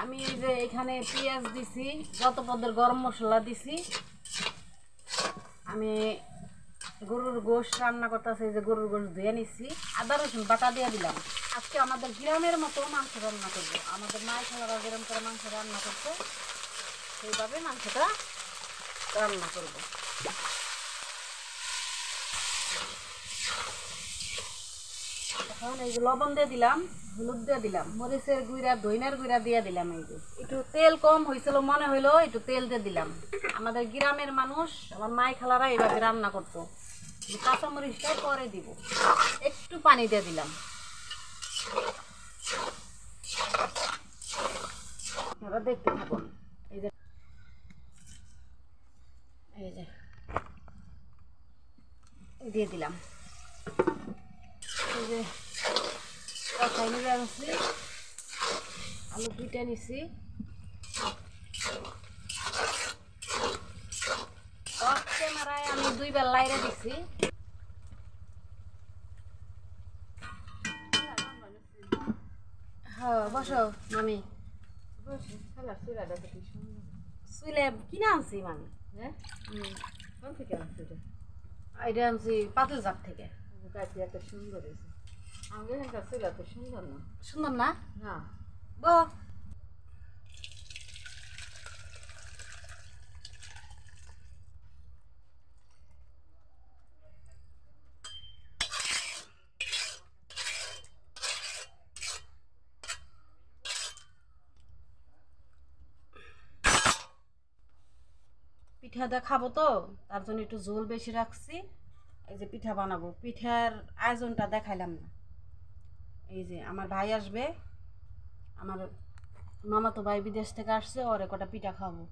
আমি এই যে এখানে পেঁয়াজ দিছি, যত পদের গরম মশলা দিছি। আমি গরুর গোশ রান্না করতেছি, যে গরুর গোশ ধুয়ে নিছি, আদা রসুন বাটা দিয়ে দিলাম। আজকে আমাদের গ্রামের মতো মাংস রান্না করব। আমাদের মায়ের খালারা যেরকম করে মাংস রান্না করছে সেইভাবে মাংসটা রান্না করব। এখন এই যে লবণ দিয়ে দিলাম, হলুদ দিয়ে দিলাম, মরিচের গুঁড়া, ধইনার গুঁড়া দিয়ে দিলাম। এই যে একটু তেল কম হয়েছিল মনে হইলো, একটু তেল দিয়ে দিলাম। আমাদের গ্রামের মানুষ, আমার মাই খালারা এইভাবে রান্না করতো। কাঁচামরিচটা পরে দিব, একটু পানি দিয়ে দিলাম। এবার দেখতে থাকুন। এই যে এই যে দিয়ে দিলাম। এই যে কষাই নিয়ে আনছি, আলু পিটে নিছি। ক্যামেরায় আমি 2 বার লাইরে দিছি। হ্যাঁ বসো মামি। চুলে কিনে আনছি মামি। হ্যাঁ থেকে আনছি এটা আনছি পাতিল জাত থেকে। এত সুন্দর হয়েছে। আমাদের এখানকার চুল এত সুন্দর না। সুন্দর না? না ব পিঠা দিয়ে খাবো তো, তার জন্য একটু ঝোল বেশি রাখছি। এই যে পিঠা বানাবো, পিঠার আয়োজনটা দেখাইলাম না। এই যে আমার ভাই আসবে, আমার মামাতো ভাই বিদেশ থেকে আসছে, ওরে কটা পিঠা খাবো।